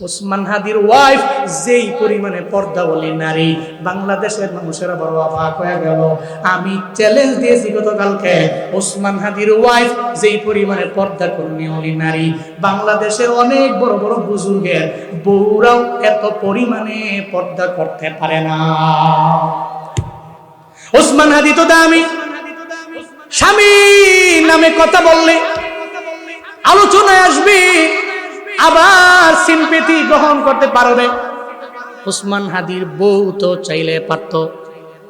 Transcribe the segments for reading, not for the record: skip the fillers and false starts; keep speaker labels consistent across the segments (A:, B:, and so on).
A: ওসমান হাদির ওয়াইফ যেই পরিমাণে পর্দাবলী নারী, বাংলাদেশের মানুষেরা বড় অবাক হয়ে গেল। আমি চ্যালেঞ্জ দিয়েছি গতকালকে, ওসমান হাদির ওয়াইফ যেই পরিমাণে পর্দা কর্মী নারী, বাংলাদেশের অনেক বড় বড় বুজুর্গের বউরাও এত পরিমাণে পর্দা করতে পারে না। ওসমান হাদি তো দামি, স্বামী নামে কথা বললে আলোচনায় আসবে, আবার সিম্পেথি গ্রহণ করতে পারবে। ওসমান হাদির বউ তো চাইলে পারত,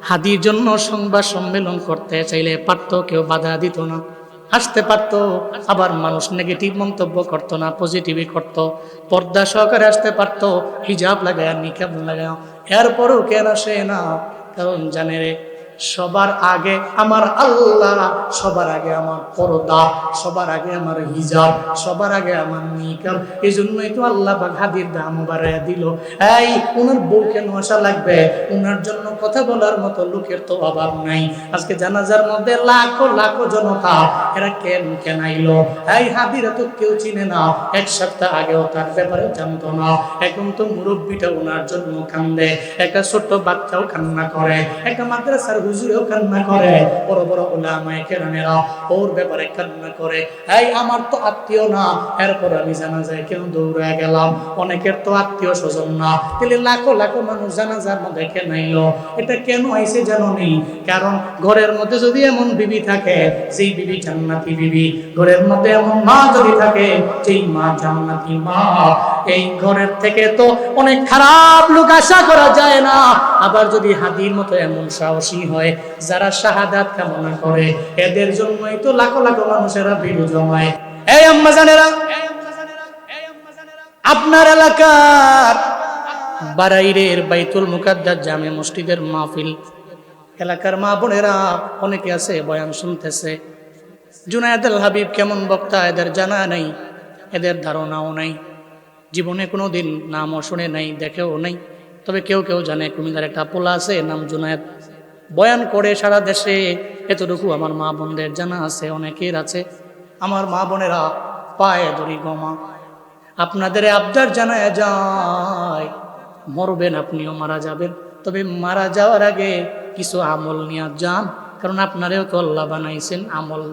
A: হাদির জন্য সংবাদ সম্মেলন করতে চাইলে পারত, কেউ বাধা দিত না, আসতে পারত। আবার মানুষ নেগেটিভ মন্তব্য করতো না, পজিটিভই করত। পর্দা সহকারে আসতে পারত, হিজাব লাগায় নিকাব লাগায়। এরপরও কেন আসে না? কারণ জানে রে, সবার আগে আমার আল্লাহ, সবার আগে আমার পর্দা, সবার আগে আমার হিজাব, সবার আগে আমার নিকাব। এই জন্যই তো আল্লাহ পাক হাদির দাম বাড়াইয়া দিল। এই ওনার বউ কেন আসা লাগবে? ওনার জন্য কথা বলার মতো লোকের তো অভাব নাই। আজকে জানাজার মধ্যে লাখো লাখো জনতা, এরা কেন আইলো? এই হাদিরা তো কেউ চিনে না, এক সপ্তাহ আগেও তার ব্যাপারে জানতো না। এখন তো মুরব্বীটা ওনার জন্য কান্দে, একটা ছোট্ট বাচ্চাও কান্না করে, একটা মাদ্রাসার হুজুরেও কান্না করে, বড় বড় উলামায়ে কেরামেরা ওর ব্যাপারে কান্না করে। এই আমার তো আত্মীয় না, এরপর আমি জানাজায় কেন দৌড়ে গেলাম? অনেকের তো আত্মীয় স্বজন না, তাহলে লাখো লাখো মানুষ জানাজার মধ্যে কেন আইলো? এটা কেন আইছে জানো নি? কারণ ঘরের মধ্যে যদি এমন বিবি থাকে যেই বিবি জান্নাতি বিবি, ঘরের মধ্যে এমন মা যদি থাকে যেই মা জান্নাতি মা, এই ঘরের থেকে তো অনেক খারাপ লোক আশা করা যায় না। আবার যদি হাদির মতো এমন সাহসী হয় যারা শাহাদাত কামনা করে, এদের জন্যই তো লাখো লাখো মানুষেরা ভিড় জমায়। এই আম্মা জানেরা, আপনার এলাকার বারাইরের বাইতুল মুকাদ্দাস জামে মসজিদের মাহফিল, এলাকার মা বোনেরা অনেকে আছে বয়ান শুনতেছে। জুনায়েদ আল হাবিব কেমন বক্তা এদের জানা নাই, এদের ধারণাও নাই, জীবনে কোনো দিন নামও শুনে নাই, দেখেও নাই। তবে কেউ কেউ জানে কুমিল্লার একটা পোলা আছে নাম জুনায়েদ, বয়ান করে সারা দেশে। এতটুকু আমার মা বোনদের জানা আছে, অনেকের আছে। আমার মা বোনেরা পায়ে ধরি গমা, আপনাদের আবদার জানায় যায়, মরবেন, আপনিও মারা যাবেন, তবে মারা যাওয়ার আগে কিছু আমল নিয়ে যান। কারণ আপনারেও তো আল্লাহ বানাইছেন আমল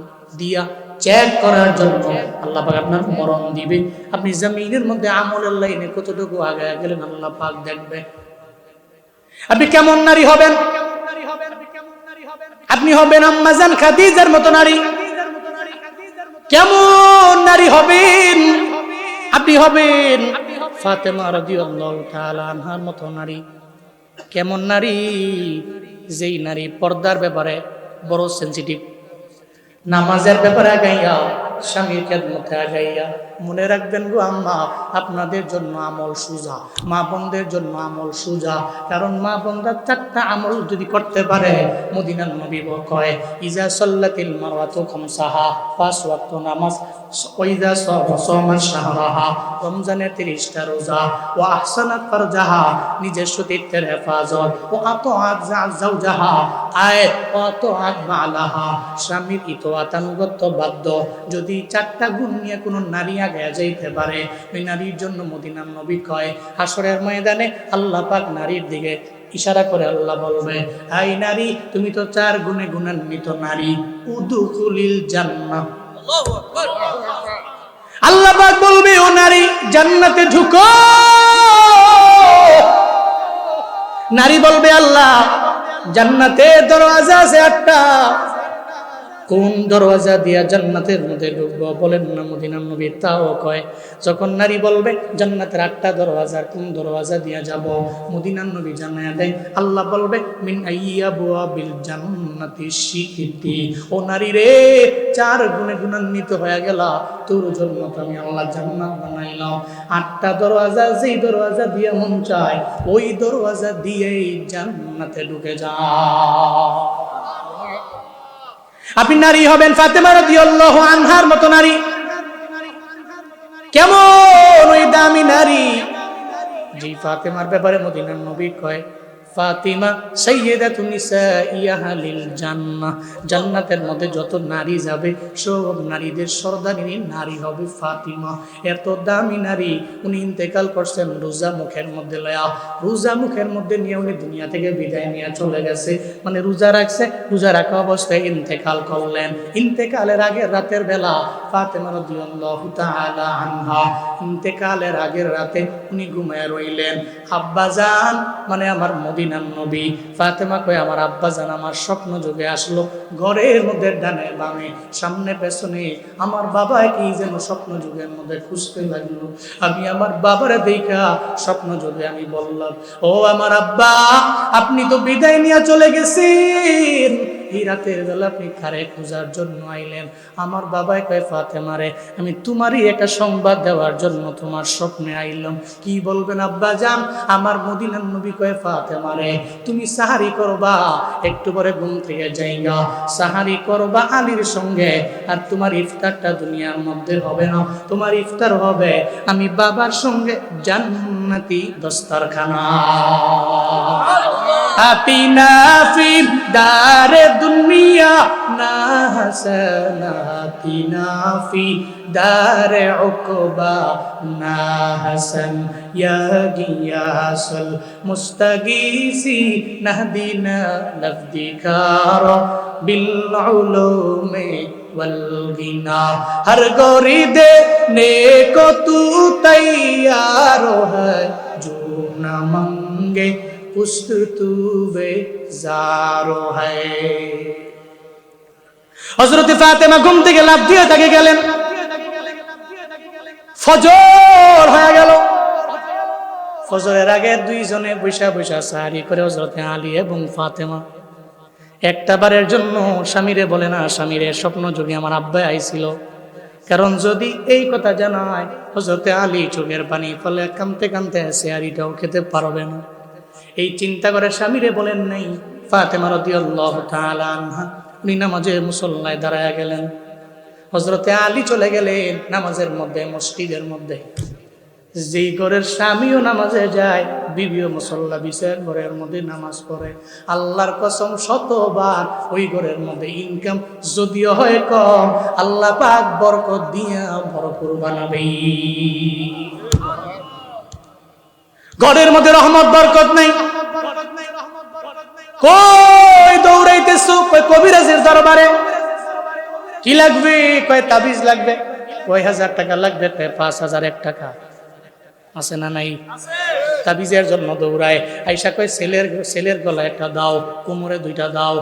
A: দিয়া চেক করার জন্য। আল্লাহ পাক আপনার মরণ দিবে, আপনি জমিনের মধ্যে আমলের লাইনে কতটুকু আগে গেলেন আল্লাহ পাক দেখবে। আপনি কেমন নারী হবেন? আপনি হবেন আম্মা জান খাদিজার মতো নারী। কেমন নারী হবেন? আপনি হবেন ফাতেমা রাদিয়াল্লাহু তাআলা আনহার মতো নারী। কেমন নারী? যেই নারী পর্দার ব্যাপারে বড় সেনসিটিভ, নামাজের ব্যাপারে আগাইয়া, স্বামীর খেদমতে আগাইয়া। মনে রাখবেন গো আম্মা, আপনাদের জন্য আমল সুজা, মা বোনদের জন্য আমল সুজা। কারণ মা বোনরা চারটা আমল যদি করতে পারে, মদিনার নবী কয় ইজা সাল্লাতিল মারওয়াতু খামসাহা, 5 ওয়াক্ত নামাজ, ওয়াইজা সামাত শাহরাহা, রমজানের 30টা রোজা, ও আহসানাত ফারজাহা, নিজের সতীত্বের হেফাজত, ও আতাআত যাওজাহা, ও আতাআত মালাহা, স্বামীর ইতোয়াতানুগত্য বাধ্য। যদি 4টা গুণ নিয়ে কোনো নারী আগে যাইতে পারে, ওই নারীর জন্য মদিনার নবী কয় হাসরের ময়দানে আল্লাহ পাক নারীর দিকে ইশারা করে আল্লাহ বলবে, এই নারী তুমি তো 4 গুণে গুণান্বিত নারী, উদখুলিল জান্নাহ। আল্লাহু আকবার। আল্লাহ পাক বলবে, ও নারী জান্নাতে ঢুকো। নারী বলবে, আল্লাহ জান্নাতের দরওয়াজা আছে 8টা, কোন দরওয়াজা দিয়া জান্নাতের মধ্যে ঢুকবো? বলেন না মদিনার নবী তাও কয়। যখন নারী বলবে জান্নাতের 8টা দরওয়াজার কোন দরওয়াজা দিয়া যাব, মদিনার নবী জানায়া দেয়, আল্লাহ বলবে মিন আইয়াবুয়াবিল জান্নাতি শিকিতি। ও নারী রে, 4 গুণে গুণান্বিত হয়ে গেল, তোর জন্য তো আমি আল্লাহ জান্নাত বানাইলাম। 8টা দরওয়াজা, যেই দরওয়াজা দিয়ে মন চায় ওই দরওয়াজা দিয়েই জান্নাতে ঢুকে যা। আপনি নারী হবেন ফাতেমা রাদিয়াল্লাহু আনহার মতো নারী। কেমন ওই দামি নারী, যেই ফাতেমার ব্যাপারে মদিনার নবী কয় ফাতিমা সাইয়্যিদাতুন নিসাই আহলিল জান্নাহ, জান্নাতের মধ্যে যত নারী যাবে সব নারীদের সর্দারিনী নারী হবে ফাতিমা। এত দামি নারী, উনি ইন্তেকাল করছেন রোজা মুখের মধ্যে লয়া, রোজা মুখের মধ্যে নিয়ে উনি দুনিয়া থেকে বিদায় নিয়ে চলে গেছে। মানে রোজা রাখছে, রোজা রাখা অবস্থায় ইন্তেকাল করলেন। ইন্তেকালের আগের রাতের বেলা ফাতিমা রাদিয়াল্লাহু তাআলা আনহা ইন্তেকালের আগের রাতে উনি ঘুমায় রইলেন। আব্বাজান মানে আমার মদিনার নবী, ফাতেমা কয় আমার আব্বাজান আমার স্বপ্ন যোগে আসলো, ঘরের মধ্যে ডানে বামে সামনে পেছনে আমার বাবা কি যেন স্বপ্ন যুগের মধ্যে খুঁজতে লাগলো। আমি আমার বাবারে দেখা স্বপ্ন যোগে আমি বললাম, ও আমার আব্বা, আপনি তো বিদায় নিয়ে চলে গেছেন, এই রাতের বেলা আপনি কারে খোঁজার জন্য আইলেন? আমার বাবাই কয় ফাতেমারে আমি তোমারই একটা সংবাদ দেওয়ার জন্য তোমার স্বপ্নে আইলাম। কি বলবেন আব্বা জান? আমার মদিনার নবী কয় ফাতেমারে তুমি সাহারি করবা, একটু পরে ঘুম থেকে যাইগা সাহারি করবা আলীর সঙ্গে, আর তোমার ইফতারটা দুনিয়ার মধ্যে হবে না, তোমার ইফতার হবে আমি বাবার সঙ্গে জান্নাতি দস্তরখানা। আতিনা ফি দারে দুনিয়া না হাসানা, আতিনা ফি দারে উকবা না হাসান, ইয়া গিয়াসুল মুস্তাগীসি নাহদিনা নফদিকার বিল উলুমি ওয়াল গিনা। হর গরি দেনে কো তু তৈয়ার है जो न मंगे पुस्त तू बेजारो है। হযরত ফাতেমা ঘুম থেকে লাফ দিয়ে তাকে গেলেন, ফজর হয়ে গেল। ফজরের আগে দুইজনে বৈশা বৈশা সাহারি করে হযরত আলী এবং ফাতেমা। একটা বারের জন্য স্বামীরে বলে না, স্বামীরে স্বপ্ন যোগে আমার আব্বা আইছিল, কারণ যদি এই কথা জানায় হযরত আলী চোখের পানি ফলে কাঁদতে কাঁদতে সেহারিটাও খেতে পারবে না। এই চিন্তা করে স্বামীরে বলেন নাই। ফাতেমা রাদিয়াল্লাহু তাআলা আনহা উনি নামাজে মুসল্লায় দাঁড়ায় গেলেন, হযরত আলী চলে গেলেন নামাজের মধ্যে, মসজিদের মধ্যে। যেই ঘরের স্বামীও নামাজে যায়, বিবিও মুসল্লা বিছায় ঘরের মধ্যে নামাজ পড়ে। আল্লাহর কসম শতবার ওই ঘরের মধ্যে ইনকাম যদিও হয় কম, আল্লাহ পাক বরকত দিয়া ভরপুর বানাবে। ঘরের মধ্যে রহমত বরকত নাই, কই দৌড়াইতেছো? কই কবিরাজের দরবারে। কি লাগবে? কয় তাবিজ লাগবে। কয় 1000 টাকা লাগবে। কয় 5001 টাকা আছে না নাই? তাবিজের জন্য দৌড়ায়। আইসা কয় ছেলের গলায় একটা দাও, কোমরে 2টা দাও,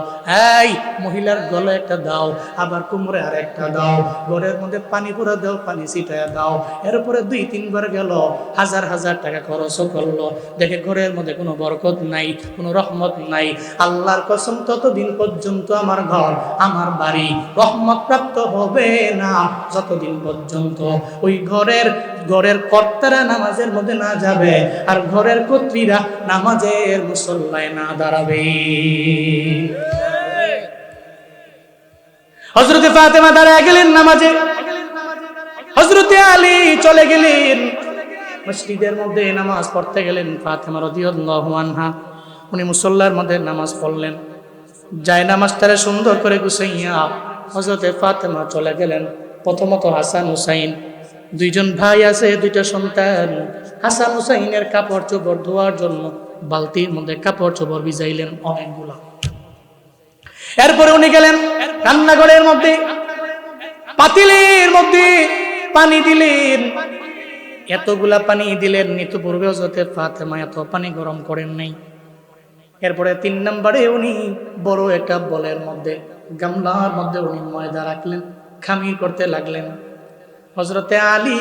A: এই মহিলার গলায় একটা দাও, আবার কোমরে আর একটা দাও, ঘরের মধ্যে পানি পুরা দাও, পানি ছিটায় দাও। এরপরে 2-3 বার গেল, হাজার টাকা খরচ করলো। দেখে ঘরের মধ্যে কোনো বরকত নাই, কোনো রহমত নাই। আল্লাহর কসম ততদিন পর্যন্ত আমার ঘর, আমার বাড়ি রহমত প্রাপ্ত হবে না যতদিন পর্যন্ত ওই ঘরের কর্তারা নামাজের মধ্যে না যাবে, আর ঘরের কর্ত্রীরা নামাজের মুসল্লায় না দাঁড়াবে। হযরত ফাতেমা দাঁড়ায় গেলেন নামাজে, হযরত আলী চলে গেলেন মসজিদের মধ্যে নামাজ পড়তে গেলেন। ফাতেমা রাদিয়াল্লাহু আনহা উনি মুসল্লার মধ্যে নামাজ পড়লেন। যায় নামাজটারে সুন্দর করে গুছাইয়া হযরত ফাতেমা চলে গেলেন। প্রথমত হাসান হুসাইন, 2জন ভাই আছে, 2টা সন্তান। হাসান হুসাইনের কাপড় চোপড় ধোয়ার জন্য বালতির মধ্যে কাপড় চোপড় ভিজাইলেন অনেকগুলা। এরপরে উনি গেলেন রান্নাঘরের মধ্যে, পাতিলের মধ্যে পানি দিলেন। এতগুলা পানি দিলেন, নিত্যপূর্বে হযরত ফাতেমা এত পানি গরম করেন নাই। এরপরে 3 নম্বরে উনি বড় একটা বলের মধ্যে, গামলার মধ্যে উনি ময়দা রাখলেন, খামির করতে লাগলেন। হযরতে আলী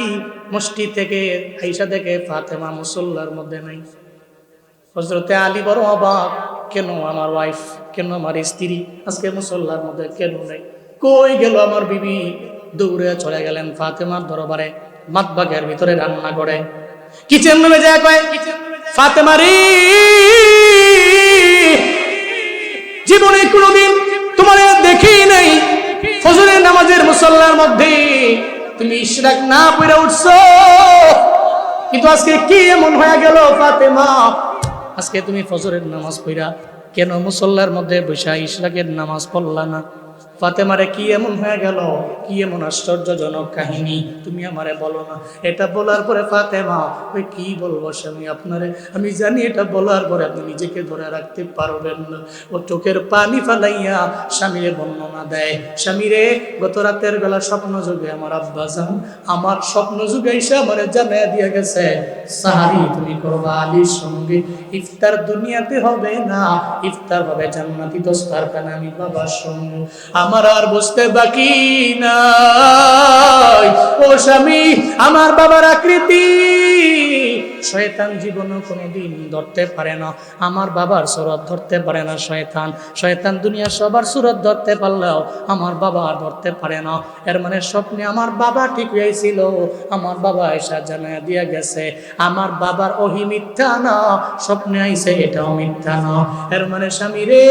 A: মসজিদ থেকে আয়েশা থেকে ফাতেমা মুসল্লার মধ্যে নাই। হযরতে আলী বড় অবাক, কেন আমার ওয়াইফ, কেন আমার স্ত্রী আজকে মুসল্লার মধ্যে কেন নাই? কই গেল আমার বিবি? দৌড়ে চলে গেলেন ফাতেমার দরবারে, মাতবাগের ভিতরে রান্না করে। কিচেন রুমে যায় কয়, ফাতেমা রে, জীবনে কোনোদিন তোমার দেখি নাই ফজরের নামাজের মুসল্লার মধ্যে তুমি ইশরাক না পড়ে উঠছো, কিন্তু আজকে কি এমন হয়ে গেল ফাতেমা? আজকে তুমি ফজরের নামাজ পড়া কেন মুসল্লার মধ্যে বসা ইশরাকের নামাজ পড়লা না? ফাতেমারে কি এমন হয়ে গেল, কি এমন আশ্চর্যজনক কাহিনী তুমি আমারে বলো না। এটা বলার পরে ফাতেমা ওই কি বলবো স্বামী আপনারে, আমি জানি এটা বলার পরে আপনি নিজেকে ধরে রাখতে পারবেন না। ও চোখের পানি ফালাইয়া স্বামীরে বর্ণনা দেয়, স্বামীরে গত রাতের বেলা স্বপ্ন যুগে আমার আব্বা জান আমার স্বপ্ন যুগে এসে আমারে জানাইয়া দিয়ে গেছে সাহারি তুমি করবা আলীর সঙ্গে, ইফতার দুনিয়াতে হবে না, ইফতার হবে জান্নাতি দস্তারখানে আমি বাবার সঙ্গে। আমার আর বুঝতে বাকি নাই ও স্বামী, আমার বাবার আকৃতি শয়তান জীবনে কোনোদিন ধরতে পারে না, আমার বাবার সুরত ধরতে পারে না শয়তান। শয়তান দুনিয়া সবার সুরত ধরতে পারলেও আমার বাবা ধরতে পারে না। এর মানে স্বপ্নে আমার বাবা ঠিক হয়েছিল, আমার বাবা এসা জানাইয়া দিয়া গেছে আমার বাবার ওহি মিথ্যা না, স্বপ্নে আইছে এটাও মিথ্যা না। এর মানে স্বামী রে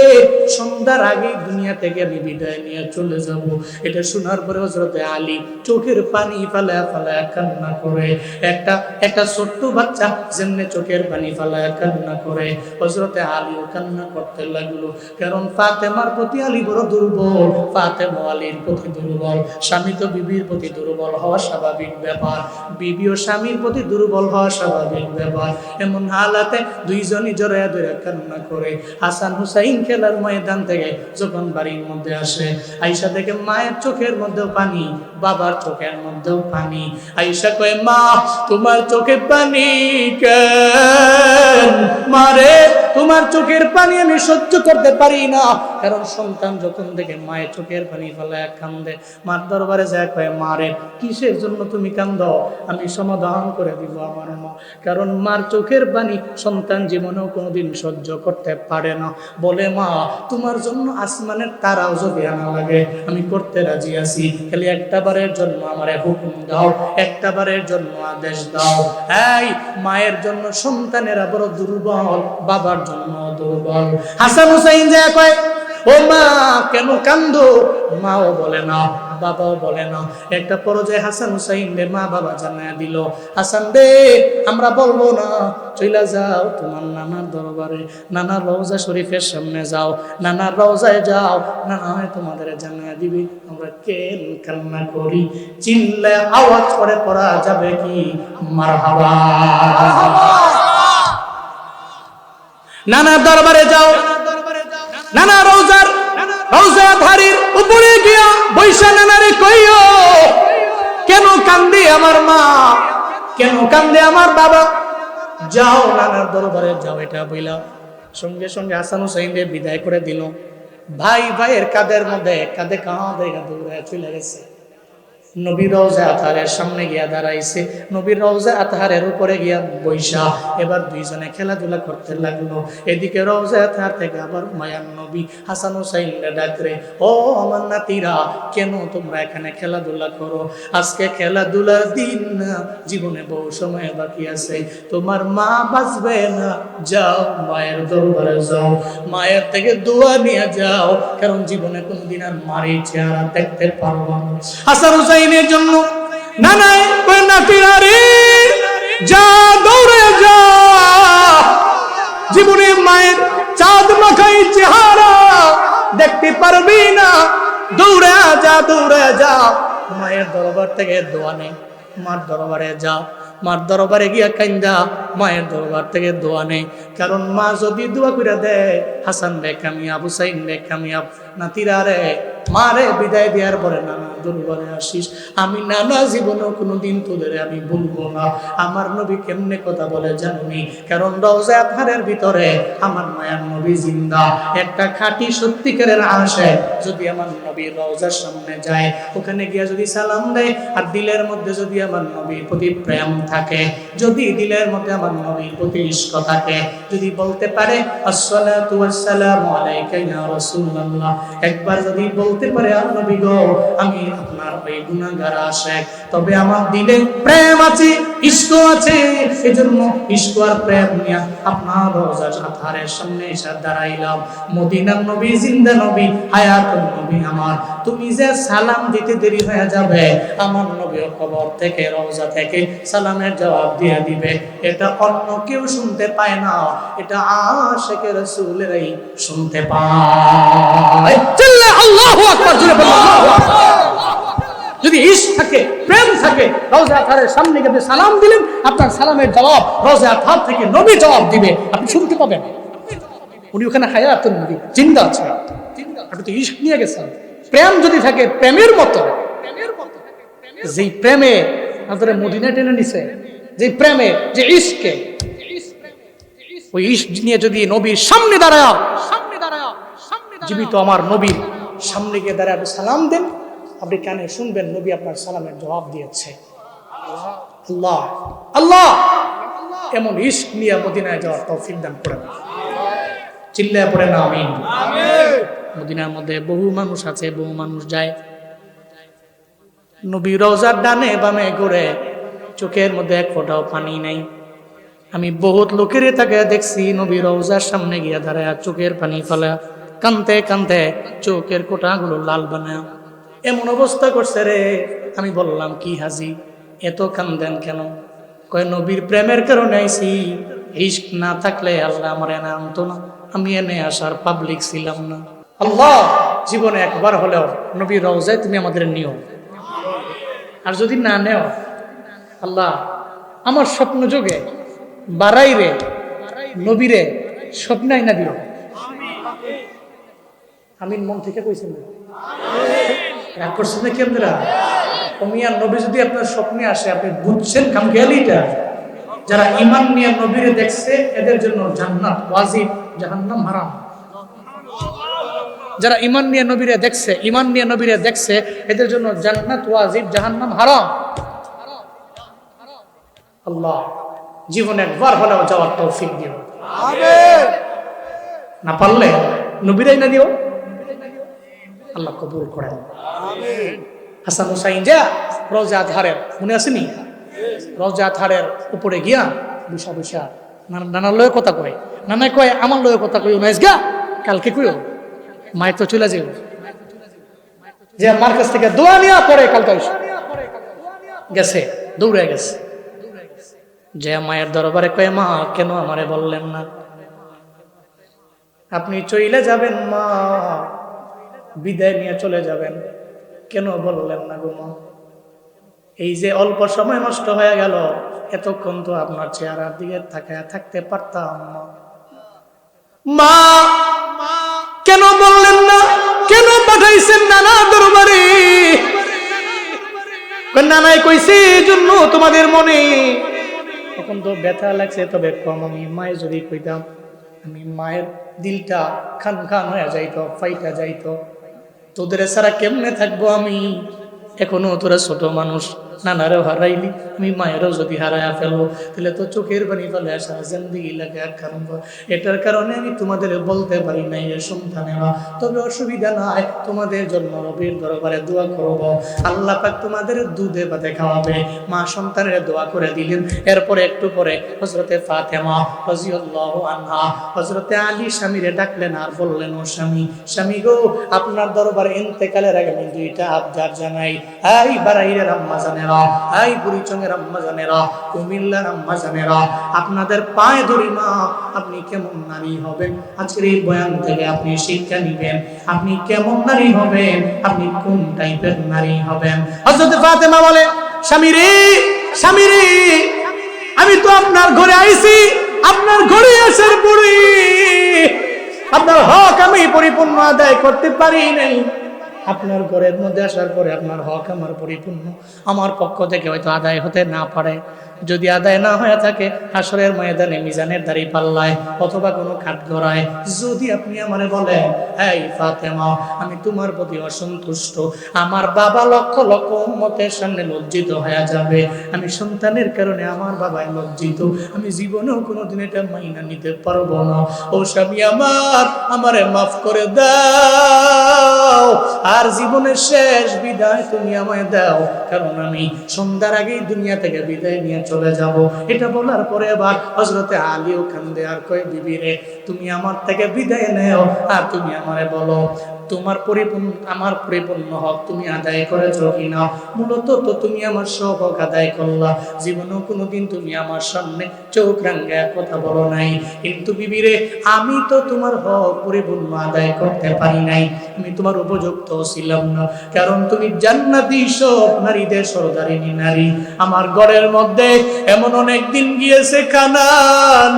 A: সন্ধ্যার আগে দুনিয়া থেকে আমি বিদায় নিয়ে চলে যাব। এটা শোনার পরে হযরতে আলী চোখের পানি ফালায়া ফালায়া কান্না করে, একটা ছোট্ট বাচ্চা যেমনে চোখের পানি ফালায়া কান্না করে হযরতে আলীও কান্না করতে লাগলো। কারণ ফাতেমার প্রতি আলী বড় দুর্বল, ফাতেমা আলীর প্রতি দুর্বল। স্বামী তো বিবির প্রতি দুর্বল হওয়া স্বাভাবিক ব্যাপার, বিবিও স্বামীর প্রতি দুর্বল হওয়া স্বাভাবিক ব্যাপার। এমন হালাতে দুইজনই জড়াইয়া ধরে কান্না করে। হাসান হুসাইন খেলার ময়দান থেকে যখন বাড়ির মধ্যে আসে, আয়েশা দেখে মায়ের চোখের মধ্যেও পানি, বাবার চোখের মধ্যেও পানি। আয়েশা কয় মা তোমার চোখে পানি কেন? মারে তোমার চোখের পানি আমি সহ্য করতে পারি না। কারণ সন্তান যখন দেখে মায়ের চোখের পানি ফেলায় কান্দে, মার দরবারে যায় কয় মারে কিসের জন্য তুমি কান্দো, আমি সমাধান করে দিব আমার মা। কারণ মার চোখের পানি সন্তান জীবনেও কোনোদিন সহ্য করতে পারে না। বলে মা তোমার জন্য আসমানের তারাও যদি আনা লাগে আমি করতে রাজি আছি, খালি একটা বারের জন্য আমারে হুকুম দাও, একটা বারের জন্য আদেশ দাও। এই মায়ের জন্য সন্তানেরা বড় দুর্বল, বাবার জন্য দুর্বল। হাসান হুসাইন যায় কয় ও মা কেন কান্দো? মাও বলে না, বাবাও বলে না। একটা পর্যায়ে হাসান হুসাইন রে মা বাবা জানায়া দিল, হাসান রে আমরা বলবো না, চইলা যাও তোমার নানার দরবারে, নানার রওজা শরীফের সামনে যাও, নানার রওজায় যাও, নানা হয় তোমাদের জানায়া দিবি আমরা কেন কান্না করি। চিল্লে আওয়াজ করে পড়া যাবে কি মারহাবা। নানার দরবারে যাও, নানা রওজা ধারির উপরে গিয়া বৈশা নানারে কইও কেন কান্দে আমার মা, কেন কান্দে আমার বাবা। যাও নানার দরবারে যাও, এটা বইলা সঙ্গে সঙ্গে হাসান হুসাইনকে বিদায় করে দিল। ভাই ভাইয়ের কাঁধের মধ্যে কাঁধে দৌড়ে চলে গেছে। নবীর রওজা আতহারের সামনে গিয়া দাঁড়াইছে, নবীর রওজা আতহারের উপরে গিয়া বৈশা এবার দুইজনে খেলাধুলা করতে লাগলো। এদিকে রওজা আতহার থেকে আবার মায়ার নবী হাসান হুসাইনকে ডাকরে, ও আমার নাতিরা কেন তোমরা এখানে খেলাধুলা করো? আজকে খেলাধুলার দিন না, জীবনে বহু সময় বাকি আছে, তোমার মা বাঁচবে না, যাও মায়ের দরবারে যাও, মায়ের থেকে দোয়া নিয়ে যাও, কারণ জীবনে কোনদিন আর মায়ের চেহারা দেখতে পারবো না। হাসান হুসাইন এর জন্য নানাই নাতিরা রে যা দৌড়ে যা, জীবনে মায়ের চাঁদ মাখাই চেহারা দেখতে পারবি না, দৌড়ে যা মায়ের দরবার থেকে দোয়া নে, মার দরবারে যা, মার দরবারে গিয়া কান্দা মায়ের দরবার থেকে দোয়া নেই। কারণ মা যদি দোয়া করে দেয় হাসান রে কামিয়াব, হুসাইন রে কামিয়াব, নাতিরা রে মারে বিদায় দেওয়ার পরে নানা দরবারে আসিস, আমি নানা জীবনেও কোনোদিন তোদের আমি বলবো না। আমার নবী কেমনে কথা বলে জানি, কারণ রওজা আতহারের ভিতরে আমার মায়ার নবী জিন্দা। একটা খাঁটি সত্যিকারের আসে যদি আমার নবীর রওজার সামনে যায়, ওখানে গিয়া যদি সালাম দেয় আর দিলের মধ্যে যদি আমার নবীর প্রতি প্রেম থাকে, যদি দিলের মধ্যে আমার নবীর প্রতি ইশক থাকে, যদি বলতে পারে আসসালাতু ওয়াসসালামু আলাইকা ইয়া রাসূলুল্লাহ, একবার যদি বলতে পারে আর নবী গো আমি আপনার আপনার ওই গুনাহগার আশিক, তবে আমার দিলে প্রেম আছে, ইশক আছে। এজন্য ইশক আর প্রেম নিয়ে আপনার রওজা ধারের সামনে এসে দাঁড়াইলাম। মদিনার নবী, জিন্দা নবী, হায়াতুন নবী আমার, তুমি যে সালাম দিতে দেরি হয়ে যাবে, আমার নবী কবর থেকে, রওজা থেকে সালামের জবাব দিয়ে দিবে। এটা অন্য কেউ শুনতে পায় না, এটা আশিকে রাসূলেরই শুনতে পায়। চিল্লা আল্লাহু আকবার, জোরে বলো আল্লাহু আকবার। যদি ইশক থাকে, প্রেম থাকে, রওজা ধারের সামনে গিয়ে সালাম দিলেন, আপনার সালামের জবাব রওজা ধার থেকে নবী জবাব দিবে, আপনি শুনতে পাবেন। উনি ওখানে হায়াতুন নবী, জিন্দা আছে। আপনি তো ইশক নিয়ে গেছেন। প্রেম যদি থাকে প্রেমের মতো, যেই প্রেমে আপনাদের মদিনা টেনে নিছে, যে প্রেমে, যে ইশকে, ওই ইশক নিয়ে যদি নবীর সামনে দাঁড়ায়, জীবিত আমার নবীর সামনে গিয়ে দাঁড়ায় আপনি সালাম দেন, আপনি কানে শুনবেন নবী আপনার সালামের জবাব দিয়েছে। আল্লাহ আল্লাহ এমন ইশক নিয়ে মদিনায় যাওয়ার তৌফিক দান করেন। চিল্লায় পড়েন আমিন। মদিনার মধ্যে বহু মানুষ আছে, বহু মানুষ যায়, নবী রওজার ডানে বামে ঘুরে, চোখের মধ্যে এক ফোঁটাও পানি নাই। আমি বহুত লোকের তাকে দেখছি নবী রওজার সামনে গিয়া দাঁড়ায় চোখের পানি ফেলা, কানতে কানতে চোখের কোটাগুলো লাল বানায়। এমন অবস্থা করছে রে। আমি বললাম, কি হাজি, এত কান্দেন কেন? কয়, নবীর প্রেমের কারণে আইছি, ইশক না থাকলে আল্লাহ আমার এনে আনতো না, আমি এনে আসার পাবলিক ছিলাম না। আল্লাহ, জীবনে একবার হলেও নবীর রওজায় তুমি আমাদের নিও, আর যদি না নেও আল্লাহ, আমার স্বপ্ন যোগে বাড়াইরে নবীরে স্বপ্নাই না দিও। আমিন মন থেকে কইছেন না, রাগ করছেন নাকি আপনারা? কমিয়ার নবী যদি আপনার স্বপ্নে আসে, আপনি বুঝছেন খামখেয়ালিটা। যারা ঈমান নিয়ে নবীরে দেখছে, এদের জন্য জান্নাত ওয়াজিব, জাহান্নাম হারাম। যারা ঈমান নিয়ে নবীরে দেখছে, ঈমান নিয়ে নবীরে দেখছে, এদের জন্য জান্নাত ওয়াজিব, জাহান্নাম হারাম। আল্লাহ, জীবনে একবার হলেও যাওয়ার তৌফিক দিও। আমিন। না পারলে নবীরাই না দিও, আল্লাহ কবুল করেন। আমিন। হাসান হুসাইন যা রওজা ধারের, মনে আসেনি? রওজা ধারের উপরে গিয়া বসা বসা নানার লয়ে কথা কয়, নানা কয় আমার লয়ে কথা কই, উনাইস গা কালকে কইও, মায়ের তো চলে যাও, যে মার কাছ থেকে দোয়া নিয়া পরে কালকে গেছে, দৌড়ে গেছে, যে মায়ের দরবারে কয়, মা কেন আমারে বললেন না? আপনি চলে যাবেন মা, বিদায় নিয়ে চলে যাবেন, কেন বললেন না গো মা? এই যে অল্প সময় নষ্ট হয়ে গেল, এতক্ষণ তো আপনার চেহারার দিকে তাকায় থাকতে পারতাম। মা কেন বললেন না? কেন পাঠাইছেন নানা দরবারে? নানাই কইছে এই জন্য তোমাদের মনে এখন তো ব্যথা লাগছে, তবে কম আমি মায়ের যদি কইতাম, আমি মায়ের দিলটা খান খান হয়ে যাইতো, ফাইটা যাইতো। তোদের ছাড়া কেমনে থাকবো আমি? এখনো তোরা ছোট মানুষ, নানারও হারাইলি, আমি মায়েরও যদি হারাইয়া ফেলবো, তাহলে তো চোখের পানি ফেলে আসা জিন্দেগি লাগে কারণ। এটার কারণে আমি তোমাদের বলতে পারি নাই এ সন্তানেরা, তবে অসুবিধা নাই, তোমাদের জন্য নবীর দরবারে দোয়া করব, আল্লাহ পাক তোমাদের দুধে ভাতে খাওয়াবে। মা সন্তানের দোয়া করে দিলেন। এরপরে একটু পরে হযরতে ফাতেমা রাদিয়াল্লাহু আনহা হযরতে আলী স্বামীরে ডাকলেন আর বললেন, ও স্বামী, স্বামী গো, আপনার দরবারে ইন্তেকালের আগে আমি দুইটা আবদার জানাই। এই বারাইরের আম্মা জানেরা, এই বুড়িচঙ্গের আম্মা জানেরা, কুমিল্লার আম্মা জানেরা, আপনাদের পায়ে ধরি মা, আপনি কেমন নারী হবেন আজকের এই বয়ান থেকে আপনি শিক্ষা নিবেন। আপনি কেমন নারী হবেন, আপনি কোন টাইপের নারী হবেন। হযরত ফাতেমা বলে, স্বামী রে, স্বামী রে, আমি তো আপনার ঘরে আইছি, আপনার ঘরে আসার পরে আপনার হক আমি পরিপূর্ণ আদায় করতে পারি নাই। আপনার ঘরের মধ্যে আসার পরে আপনার হক আমার পরিপূর্ণ আমার পক্ষ থেকে হয়তো আদায় হতে না পারে। যদি আদায় না হয়ে থাকে হাসরের ময়দানে মিজানের দাড়ি পাল্লায় অথবা কোনো কাঠগড়ায় যদি আপনি আমারে বলেন, এই ফাতেমা, আমি তোমার প্রতি অসন্তুষ্ট, আমার বাবা লক্ষ লক্ষ উম্মতের সামনে লজ্জিত হয়ে যাবে, আমি সন্তানের কারণে আমার বাবায় লজ্জিত, আমি জীবনেও কোনোদিন এটা মাইনা নিতে পারবো না, ও স্বামী আমার, আমারে মাফ করে দাও, আর জীবনের শেষ বিদায় তুমি আমায় দাও, কারণ আমি সন্ধ্যার আগেই দুনিয়া থেকে বিদায় নিয়ে চলে যাব। এটা বলার পরে আবার হযরতে আলীও কান্দে আর কয়, বিবি রে, তুমি আমার থেকে বিদায় নেও, আর তুমি আমারে বলো তোমার আমার পরিপূর্ণ হক তুমি আদায় করেছো কিনা। মূলত তো তুমি আমার সব হক আদায় করলা, জীবনেও কোনোদিন তুমি আমার সামনে চোখ রাঙ্গায় কথা বলো নাই, কিন্তু বিবিরে আমি তো তোমার হক পরিপূর্ণ আদায় করতে পারি নাই, আমি তোমার উপযুক্ত ছিলাম না, কারণ তুমি জান্নাতি সব নারীদের সরদারিনী নারী। আমার ঘরের মধ্যে এমন অনেক দিন গিয়েছে খানা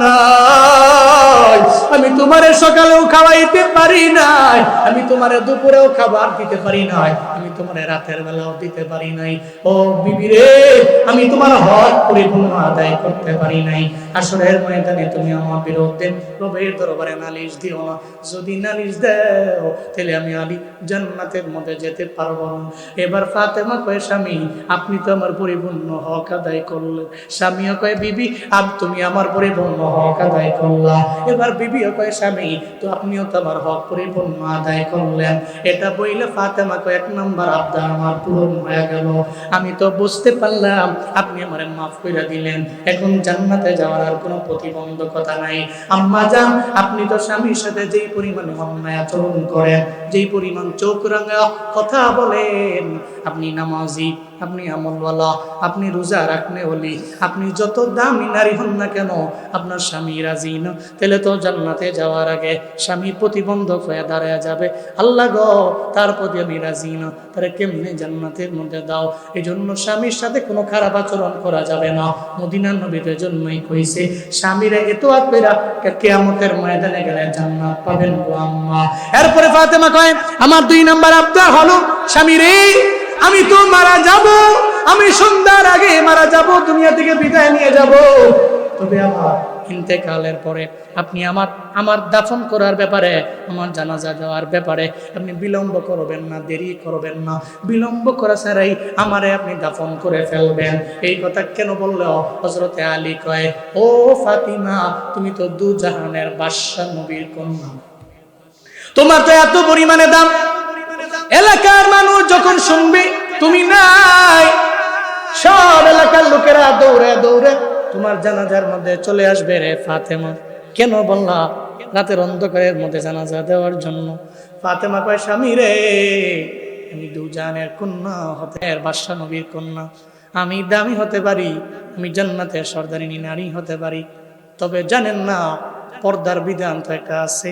A: নাই, আমি তোমারে সকালেও খাওয়াইতে পারি নাই, আমি তোমারে দুপুরেও খাবার দিতে পারি নাই, আমি তোমারে রাতের বেলাও দিতে পারি নাই, ও বিবি রে, আমি তোমার হক পরিপূর্ণ আদায় করতে পারি নাই। আসরের ময়দানে তুমি আমার বিরুদ্ধে রবের দরবারে নালিশ দিও না, যদি নালিশ দাও তাহলে আমি আলী জান্নাতের মধ্যে যেতে পারবো না। এবার ফাতেমা কয়, স্বামী আপনি তো আমার পরিপূর্ণ হক আদায় করলেন। স্বামীও কয়, বিবি তুমি আমার পরিপূর্ণ হক আদায় করলা। এবার বিবিও কয়, স্বামী তো আপনিও তো আমার হক পরিপূর্ণ আদায় করলেন। এটা বইলে ফাতেমা কয়, এক নাম্বার আবদার আমার পূরণ হয়ে গেল, আমি তো বুঝতে পারলাম আপনি আমারে মাফ করে দিলেন, এখন জান্নাতে যাওয়ার আর কোনো প্রতিবন্ধকতা নাই। আম্মা জান, আপনি তো স্বামীর সাথে যেই পরিমাণে অন্যায় আচরণ করেন, যেই পরিমাণ চোখ রাঙা কথা বলেন, আপনি নামাজি, আপনি আমলওয়ালা, আপনি রোজা রাখনে ওলি, আপনি যত দামি নারী হন না কেন, আপনার স্বামী রাজি না, তাহলে তো জান্নাতে যাওয়ার আগে স্বামী প্রতিবন্ধক হয়ে দাঁড়ায় যাবে। আল্লাহ গো, তার প্রতি আমি রাজি না, তারা কেমনে জান্নাতের মধ্যে দাও। এই জন্য স্বামীর সাথে কোনো খারাপ আচরণ করা যাবে না। মদিনার নবীর জন্যই কইছে, স্বামীরা এত আপেরা কিয়ামতের ময়দানে গেলে জান্নাত পাবেন গো আম্মা। এরপরে ফাতেমা কয়, আমার 2 নাম্বার আবদার হলো, স্বামী রে, আমি তো মারা যাব, আমি সন্ধ্যার আগে মারা যাব, দুনিয়া থেকে বিদায় নিয়ে যাব, তবে আমার ইন্তেকালের পরে আপনি আমার দাফন করার ব্যাপারে, আমার জানাজা দেওয়ার ব্যাপারে আপনি বিলম্ব করবেন না, দেরি করবেন না, বিলম্ব করা ছাড়াই আমারে আপনি দাফন করে ফেলবেন। এই কথা কেন বললো? হযরতে আলী কয়, ও ফাতিমা, তুমি তো দু জাহানের বাদশা নবীর কন্যা, তোমার তো এত পরিমাণে দাম, এলাকার মানুষ যখন শুনবে তুমি নাই, সব এলাকার লোকেরা দৌড়ে দৌড়ে তোমার জানাজার মধ্যে চলে আসবে। রে ফাতেমা, কেন বললা রাতের অন্ধকারের মধ্যে জানাজা দেওয়ার জন্য? ফাতেমা কয়, স্বামী রে, আমি দুজানের কন্যা হতে বাদশা নবীর কন্যা, আমি দামি হতে পারি, আমি জান্নাতের সর্দারিনী নারী হতে পারি, তবে জানেন না পর্দার বিধান তো একটা আছে,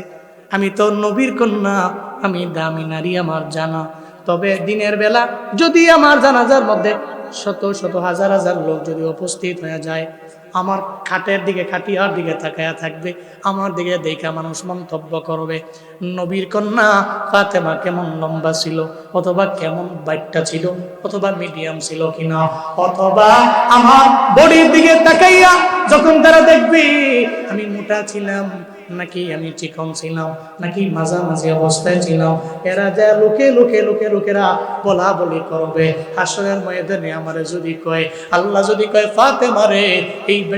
A: আমি তো নবীর কন্যা, আমি দামি নারী আমার জানা, তবে দিনের বেলা যদি আমার জানাজার মধ্যে শত শত হাজার হাজার লোক যদি উপস্থিত হয়ে যায়, আমার খাটের দিকে, খাটিয়ার দিকে তাকায়া থাকবে, আমার দিকে দেখা মানুষ মন্তব্য করবে, নবীর কন্যা ফাতেমা কেমন লম্বা ছিল, অথবা কেমন বাইটটা ছিল, অথবা মিডিয়াম ছিল কিনা, অথবা আমার বডির দিকে তাকাইয়া যখন তারা দেখবে আমি মোটা ছিলাম নাকি আমি চিকন ছিলাম নাকি মাঝামাঝি অবস্থায় ছিলাম, এরা যা লোকেরা বলা বলি করবে। হাসরের ময়দানে আমারে যদি কয়, আল্লাহ যদি কয়, ফাতেমা রে,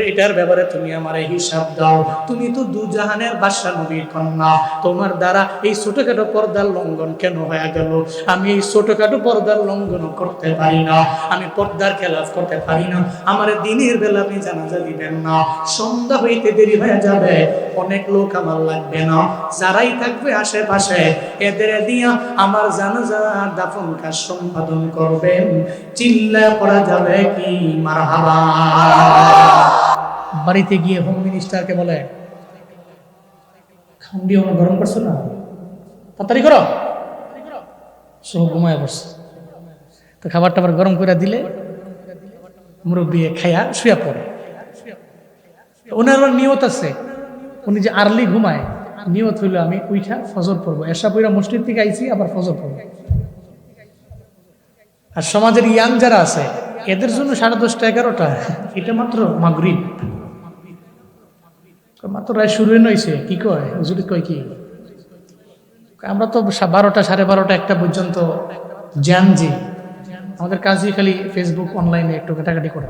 A: এটার ব্যাপারে তুমি আমারে হিসাব দাও, তুমি তো দু জাহানের বাদশা নবীর কন্যা, তোমার দ্বারা এই ছোটখাটো পর্দার লঙ্ঘন কেন হয়ে গেল? আমি এই ছোটখাটো পর্দার লঙ্ঘন করতে পারি না, আমি পর্দার খেলাফ করতে পারি না, আমার দিনের বেলা আপনি জানাজা দিবেন না, সন্ধ্যা হইতে দেরি হয়ে যাবে, অনেক লোক আমার লাগবে না, যারাই থাকবে আশেপাশে এদের দিয়া আমার জানাজা দাফন কাজ সম্পাদন করবেন, চিল্লা পড়া যাবে কি মারহাবা। বাড়িতে গিয়ে হোম মিনিস্টারকে বলে, খান্ডি গরম করছো না, তাড়াতাড়ি করো, সব ঘুমায় পড়ছে, তো খাবার টাবার গরম করে দিলে মুরব্বী খাইয়া শুয়ে পড়ে। ওনার নিয়ত আছে, উনি যে আর্লি ঘুমায়, নিয়ত হইল আমি উইঠা ফজর পড়বো, এসা পইরা মসজিদ থেকে আইছি আবার ফজর পড়বো। আর সমাজের ইয়াং যারা আছে এদের জন্য 10:30 11টা, এটা মাত্র মাগরিব, মাত্র রায় শুরু হয়েছে। কি কয় হুজুর, কয় কি আমরা তো 12টা 12:30 1টা পর্যন্ত জানজি, আমাদের কাজই খালি ফেসবুক অনলাইনে একটু ঘাটাঘাটি করা।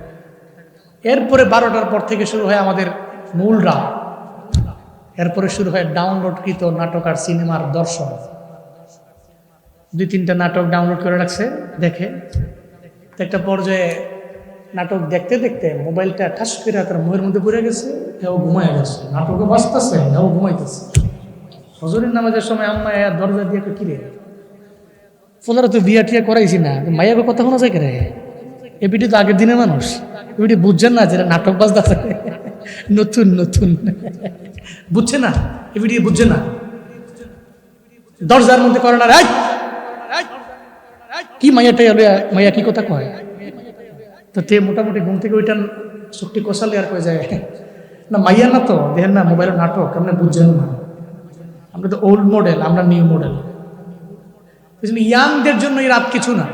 A: এরপরে 12টার পর থেকে শুরু হয় আমাদের মূল রাত। এরপরে শুরু হয় ডাউনলোডকৃত নাটক আর সিনেমার দর্শন। 2-3টা নাটক ডাউনলোড করে রাখছে, দেখে। একটা পর্যায়ে নাটক দেখতে দেখতে মোবাইলটা ঠাস করে তার মুখের মধ্যে পড়ে গেছে, এও ঘুমায় গেছে। নাটকও বাঁচতেছে, এও ঘুমাইতেছে। হজরের নামাজের সময় আম্মা দরজা দিয়ে কিরে ফোলারা তো বিয়া টিয়া করাইছি না, মাইয়াকে কথা শোনা যায় কে? এ বিটি তো আগের দিনের মানুষ, এ বিটি বুঝছেন না যেটা নাটক বাজতেছে নতুন নতুন, বুঝছে না, এ বিটি বুঝছে না। দরজার মধ্যে করে না, কি মাইয়াটাই মাইয়া কি কথা কয়। তো তে মোটামুটি ঘুম থেকে ওইটা চুক্তি কষালে আর কয়ে যায় না মাইয়া না তো দেখেন না মোবাইলের নাটক, আপনি বুঝছেন না, আমরা তো ওল্ড মডেল, আমরা নিউ মডেল। ইয়াংদের জন্য এই রাত কিছু না,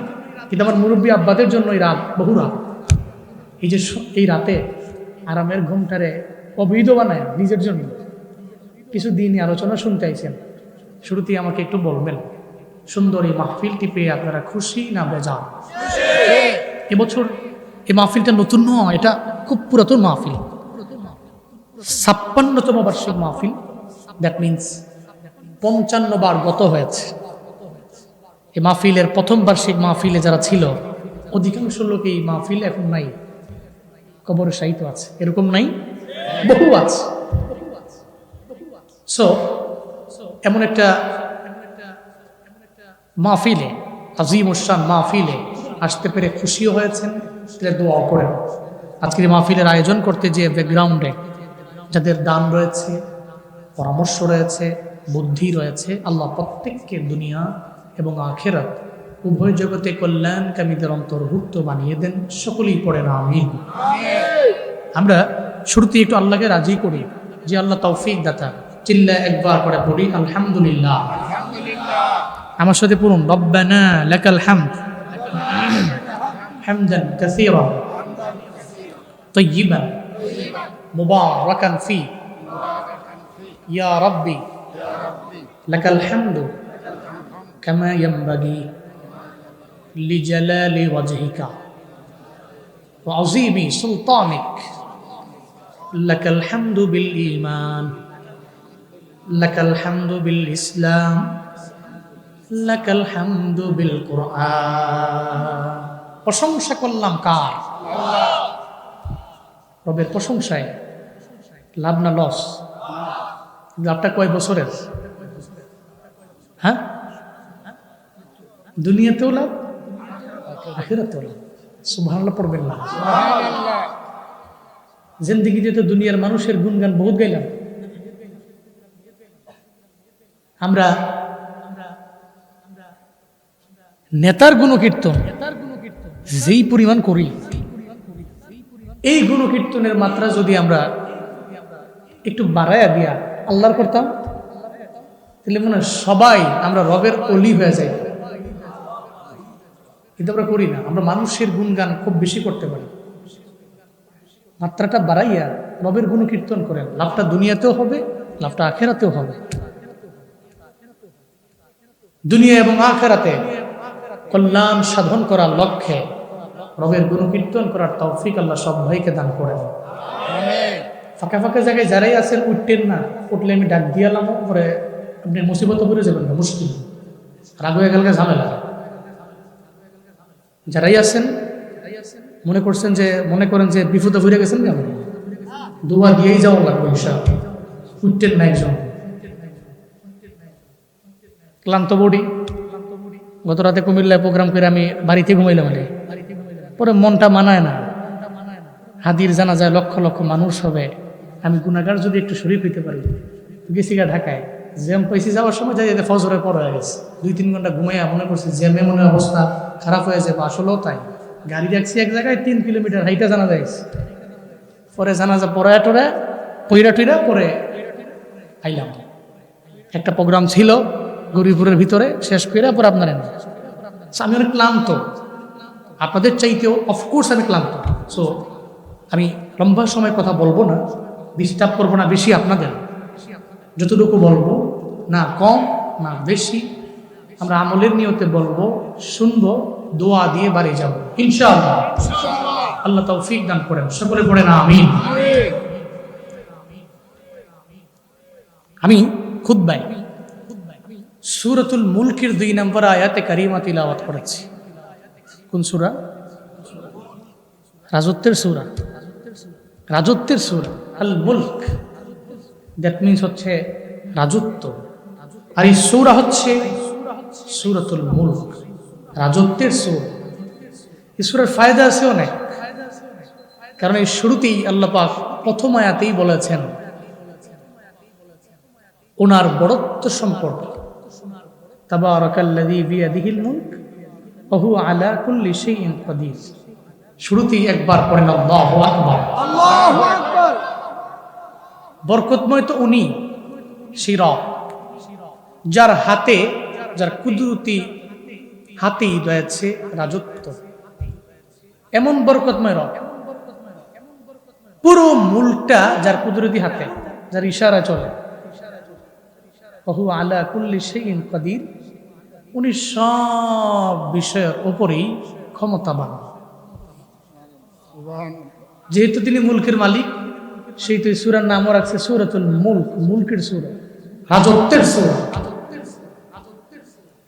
A: কিন্তু আমার মুরব্বী আব্বাদের জন্য এই রাত বহু রাত। এই যে এই রাতে আরামের ঘুমটারে অবৈধ বানায় নিজের জন্য। কিছু দিনই আলোচনা শুনতে আইছেন, শুরুতেই আমাকে একটু বলবেন, সুন্দর এই মাহফিলটি পেয়ে আপনারা খুশি না বেজার? এবছর এই মাহফিলটা নতুন নয়, এটা খুব পুরাতন মাহফিল, 56তম বার্ষিক মাহফিল। দ্যাট মিনস 55 বার গত হয়েছে। এই মাহফিলের প্রথম বার্ষিক মাহফিলে যারা ছিল অধিকাংশ লোক এই মাহফিল এখন নাই, কবরে শায়িত আছে। এরকম নাই, বহু আছে। সো এমন একটা মাহফিলে, আজিম উসান মাহফিলে আসতে পেরে খুশিও হয়েছেন, দোয়া করেন। আজকের মাহফিলের আয়োজন করতে যে ব্যাকগ্রাউন্ডে যাদের দান রয়েছে, পরামর্শ রয়েছে, বুদ্ধি রয়েছে, আল্লাহ প্রত্যেককে দুনিয়া এবং আখিরাত উভয় জগতে কল্যাণকামীদের অন্তর্ভুক্ত বানিয়ে দেন। সকলেই পড়েন আমিন। আমরা শুরুতে একটু আল্লাহকে রাজি করি যে আল্লাহ তৌফিক দাতা। চিল্লা একবার করে পড়ি আলহামদুলিল্লাহ। আমার সাথে পড়ুন, রব্বানা লাকাল হামদ হামদান কাসীরা তাইয়িবান মুবারাকান ফি ইয়া রাব্বি লাকাল হামদু কামা ইয়ানবাগি লিজালালি ওয়াজহিকা ওয়া আযীমি সুলতানিক লাকাল হামদু বিল ঈমান লাকাল হামদু বিল ইসলাম লাকাল হামদু বিল কুরআন। প্রশংসা করলাম কার? আল্লাহ। রবের প্রশংসায় লাভ না লস? লাভটা কয় বছরের? হ্যাঁ, দুনিয়াতেও লাভ, আখিরাতেও লাভ। সুবহানাল্লাহ পড়বেন না? জিন্দেগিতে তো দুনিয়ার মানুষের গুণগান বহুত গাইলাম আমরা। নেতার গুণকীর্তন যেই পরিমাণ করি, এই গুণকীর্তনের মাত্রা যদি আমরা একটু বাড়াইয়া দিয়া আল্লাহর করতাম, তাহলে মনে হয় সবাই আমরা রবের অলি হয়ে যাই। কিন্তু আমরা করি না। আমরা মানুষের গুণগান খুব বেশি করতে পারি। মাত্রাটা বাড়াইয়া রবের গুণকীর্তন করেন, লাভটা দুনিয়াতেও হবে, লাভটা আখেরাতেও হবে। দুনিয়া এবং আখেরাতে কল্যাণ সাধন করার লক্ষ্যে রবের গুণকীর্তন করার তৌফিক আল্লাহ সব ভাইকে দান করেন। ফাঁকা ফাঁকা জায়গায় যারাই আছেন উঠতেন না, উঠলে আমি ডাক দিয়ালাম, পরে আপনি মুসিবত করে যাবেন না, মুশকিল রাগ হয়ে গেল ঝামেলা। যারাই আছেন মনে করেন যে বিপদে ঘুরে গেছেন, কেমন দোয়া দিয়েই যাওয়া লাগবে ইনশাআল্লাহ। উঠতেন না একজন, ক্লান্ত বডি। গত রাতে কুমিল্লায় প্রোগ্রাম করে আমি বাড়িতে ঘুমাইলাম, পরে মনটা মানায় না। হাদির জানা যায় লক্ষ লক্ষ মানুষ হবে, আমি গুনাহগার যদি একটু শরীর হইতে পারি। গেছি গা ঢাকায়, জ্যাম পাইছি, যাওয়ার সময় যাই ফজরের পর হয়ে গেছে। 2-3 ঘন্টা ঘুমাইয়া মনে করছি জ্যামে মনে অবস্থা খারাপ হয়ে যাবে। আসলেও তাই, গাড়ি রাখছি এক জায়গায়, 3 কিলোমিটার হাইটা জানা যাইছে। পরে জানাজা পড়ায় টরে পইরা টইরা পরে আইলাম। একটা প্রোগ্রাম ছিল গরিপুরের ভিতরে, শেষ করে পরে আপনার আমি অনেক ক্লান্ত। আপনাদের চাইতেও অফকোর্স আমি ক্লান্ত। সো আমি লম্বা সময় কথা বলবো না, ডিস্টার্ব করবো না বেশি আপনাদের। যতটুকু বলবো, না কম না বেশি, আমরা আমলের নিয়তে বলবো, শুনবো, দোয়া দিয়ে বাড়ি যাব ইনশাআল্লাহ। আল্লাহ তৌফিক দান করেন, সকলে পড়েন আমিন। আমি খুতবায় সূরাতুল মুলকের 2 নম্বর আয়াতে কারিমা তিলাওয়াত করেছি। কোন সূরা? রাজত্বের সূরা, রাজত্বের সূরা আল মুলক, দ্যাট মিনস হচ্ছে রাজত্ব। আর এই সূরা হচ্ছে সূরাতুল মুলক, রাজত্বের সূরা। এই সূরার ফায়দা আছে অনেক, কারণ এই শুরুতেই আল্লাহ পাক প্রথম আয়াতেই বলেছেন ওনার বড়ত্ব সম্পর্কে, তাবারাকাল্লাযী বিয়াদিহিল মুলক ওয়া হুয়া আলা কুল্লি শাইইন কাদির। শুরুতেই একবার পড়েন আল্লাহু আকবার। আল্লাহু আকবার। বরকতময় তো উনি, সেই রব যার হাতে, যার কুদরতি হাতেই রয়েছে রাজত্ব। এমন বরকতময় রব, পুরো মুলকটা যার কুদরতি হাতে, যার ইশারা চলে। ওয়া হুয়া আলা কুল্লি শাইইন কাদির, উনি সব বিষয়ের উপরেই ক্ষমতাবান। যেহেতু তিনি মুলকের মালিক, সেই তো সূরার নামও রাখছে সূরাতুল মুলক, মুলকের সূরা, রাজত্বের সূরা।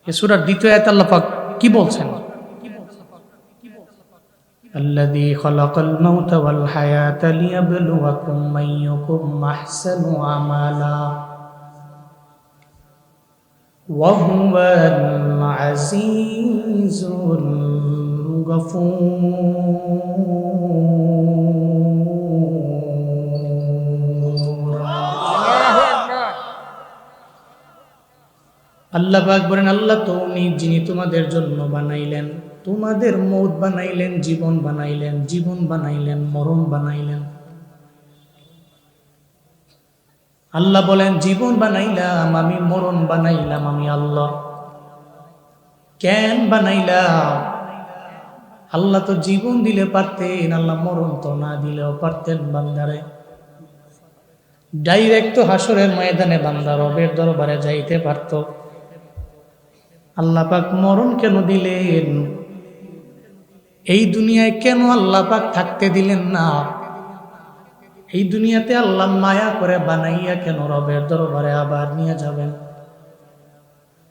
A: এই সূরার দ্বিতীয় আয়াতে আল্লাহ পাক কি বলছেন? আল্লাযী খালাকাল মাউতা ওয়াল হায়াতা লিয়াবলুয়াকুম আইয়ুকুম আহসানু আমালা ওয়া হুয়াল আজিজুল গফুর। আল্লাহ পাক বলেন, আল্লাহ তো উনি যিনি তোমাদের জন্য বানাইলেন, তোমাদের মৌত বানাইলেন, জীবন বানাইলেন, জীবন বানাইলেন, মরণ বানাইলেন। আল্লাহ বলেন, জীবন বানাইলাম আমি, মরণ বানাইলাম আমি আল্লাহ। কেন বানাইলাম? আল্লাহ তো জীবন দিলে পারতেন, আল্লাহ মরণ তো না দিলেও পারতেন বান্দারে। ডাইরেক্ট তো হাসরের ময়দানে বান্দা রবের দরবারে যাইতে পারত। আল্লাহ পাক মরণ কেন দিলেন? এই দুনিয়ায় কেন আল্লাহ পাক থাকতে দিলেন না? এই দুনিয়াতে আল্লাহ মায়া করে বানাইয়া কেন রবের দরবারে আবার নিয়ে যাবেন?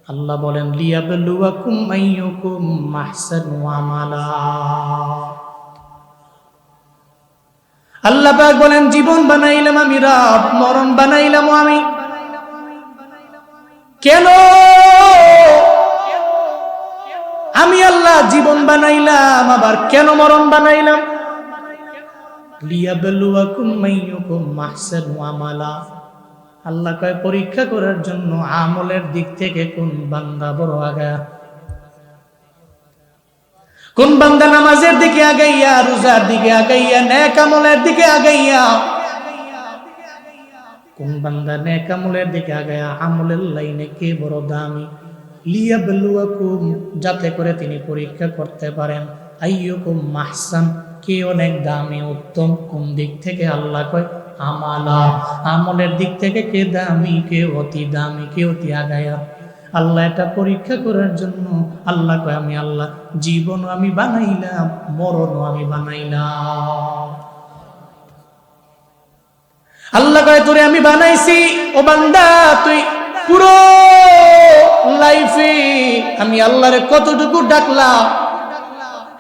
A: আল্লাহ বলেন, লিয়াবলুয়াকুম আইয়ুকুম আহসানু আমালা। আল্লাহ পাক বলেন, জীবন বানাইলাম আমি রব, মরণ বানাইলাম আমি। কেন? আমি আল্লাহ জীবন বানাইলাম, আবার কেন মরণ বানাইলাম? লিয়াবলুয়াকুম আইয়ুকুম আহসানু আমালা। আল্লাহ কয় পরীক্ষা করার জন্য আমলের দিক থেকে কোন বান্দা বড় আগায়া, কোন বান্দা নামাজের দিকে আগাইয়া, রোজার দিকে আগাইয়া, নেক আমলের দিকে আগাইয়া, কোন বান্দা নেক আমলের দিকে আগাইয়া আমলের লাইনে কে বড় দামি। লিয়াবলুয়াকুম, যাতে করে তিনি পরীক্ষা করতে পারেন, আইয়ুকুম আহসান, কে অনেক দামি, উত্তম। কোন দিক থেকে? আল্লাহ কয় আমালা, আমলের দিক থেকে কে দামি, কে অতি দামি, কে অতি আগায়া। আল্লাহ এটা পরীক্ষা করার জন্য আল্লাহ কয়, আমি আল্লাহ জীবনও আমি বানাইলাম, মরণও আমি বানাইলাম। আল্লাহ কয়, তোরে আমি বানাইছি ও বান্দা, তুই পুরো লাইফে আমি আল্লাহরে কতটুকু ডাকলাম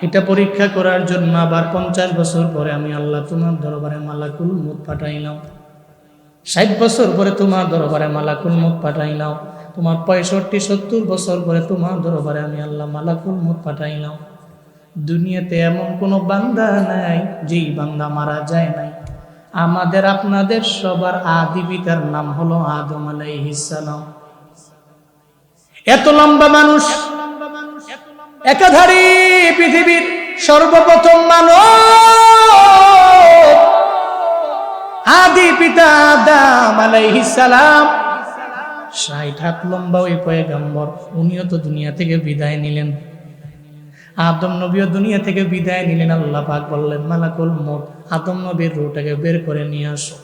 A: এটা পরীক্ষা করার জন্য। আবার 50 বছর পরে আমি আল্লাহ তোমার দরবারে মালাকুল মউত পাঠাইলাম। 60 বছর পরে তোমার দরবারে মালাকুল মউত পাঠাইলাম। তোমার 65-70 বছর পরে তোমার দরবারে আমি আল্লাহ মালাকুল মউত পাঠাইলাম। দুনিয়াতে এমন কোনো বান্দা নাই যেই বান্দা মারা যায় নাই। আমাদের আপনাদের সবার আদি পিতার নাম হলো আদম আলাইহিস সালাম। এত লম্বা মানুষ, একাধারে পৃথিবীর সর্বপ্রথম মানব, আদি পিতা আদম আলাইহিস সালাম। 60 হাত লম্বা ওই পয়গম্বর, উনিও তো দুনিয়া থেকে বিদায় নিলেন। আদম নবীও দুনিয়া থেকে বিদায় নিলেন। আল্লাহ পাক বললেন, মালাকুল মউত আদম নবীর রূহটাকে বের করে নিয়ে আসো।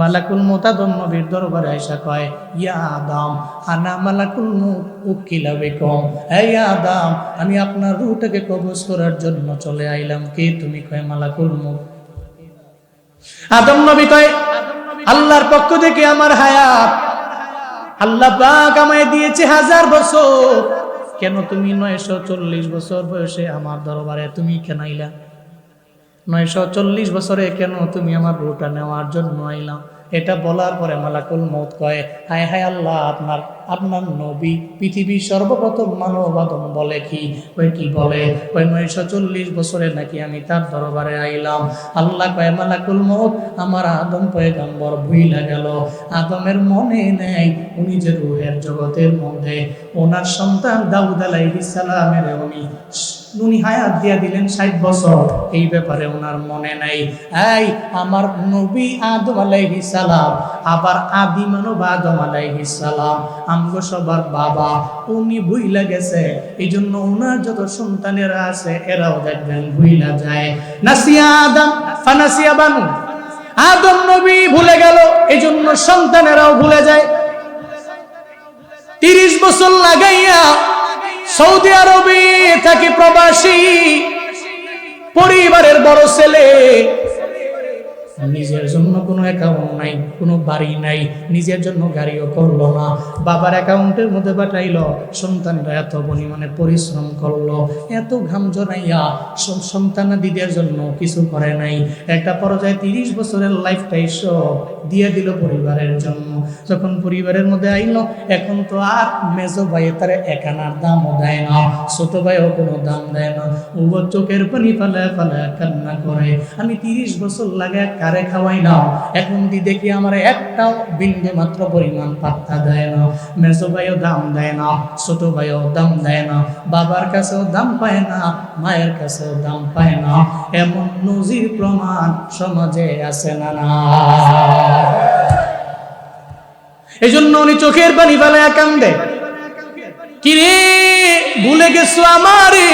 A: মালাকুল মউত আদম নবীর দরবারে আয়েশা কয়, ইয়া আদম আনা মালাকুল মউত উকিলা বিকুম। হে আদম, আমি আপনার রূহটাকে কবজ করার জন্য চলে আইলাম। কে তুমি? কয় মালাকুল মউত। আদম নবী কয়, আল্লাহর পক্ষ থেকে আমার হায়াত আল্লাহ পাক আমায় দিয়েছে 1000 বছর। কেন তুমি 940 বছর বয়সে আমার দরবারে তুমি কেন আইলা? 940 বছরে কেন তুমি আমার রূহটা নেওয়ার জন্য আইলা? এটা বলার পরে মালাকুল মউত কয়, হায় হায় আল্লাহ, আপনার নবী পৃথিবীর সর্বপ্রথম মানব আদম বলে কি? ওই কি বলে? ওই 940 বছরে নাকি আমি তার দরবারে আইলাম। আল্লাহ কয়, মালাকুল মউত আমার আদম পয়গম্বর ভুইলা গেল। আদমের মনে নেই উনি যে রূহের জগতের মধ্যে ওনার সন্তান দাউদ আলাইহিস সালামের উনি হায়াত দিয়া দিলেন 60 বছর। এই ব্যাপারে ওনার মনে নাই। এই আমার নবী আদম আলাইহিস সালাম, আবার আদি মানব আদম আলাইহিস সালাম, আমগো সবার বাবা, উনি ভুইলা গেছে। এই জন্য ওনার যত সন্তানেরা আছে এরাও দেখবেন ভুইলা যায়। নাসিয়া আদম ফানাসিয়া বানু, আদম নবী ভুলে গেল, এই জন্য সন্তানেরাও ভুলে যায়। 30 বছর লাগাইয়া সৌদি আরবে থাকি প্রবাসী, পরিবারের বড় ছেলে, নিজের জন্য কোনো অ্যাকাউন্ট নাই, কোনো বাড়ি নাই, নিজের জন্য গাড়িও করলো না, বাবার অ্যাকাউন্টের মধ্যে পাঠাইলো। সন্তানরা এত পরিমাণে পরিশ্রম করলো, এত ঘাম জড়াইয়া সন্তানাদিদের জন্য কিছু করে নাই। একটা পর্যায়ে 30 বছরের লাইফটাই সব দিয়ে দিল পরিবারের জন্য। যখন পরিবারের মধ্যে আইলো, এখন তো আর মেজো ভাই তার একানার দামও দেয় না, ছোট ভাইও কোনো দাম দেয় না। ও চোখের পানি ফালে ফালে কান্না করে, আমি 30 বছর লাগে কারে খাওয়াই না, এখন দি দেখি আমার একটাও বিন্দু মাত্র পরিমাণ পাত্তা দেয় না। মেজো ভাইও দাম দেয় না, ছোট ভাইও দাম দেয় না, বাবার কাছেও দাম পায় না, মায়ের কাছেও দাম পায় না। এমন নজির প্রমাণ সমাজে আছে না? না। এই জন্য উনি চোখের পানি ফেলে কান্দে, কিরে ভুলে গেছো আমারে,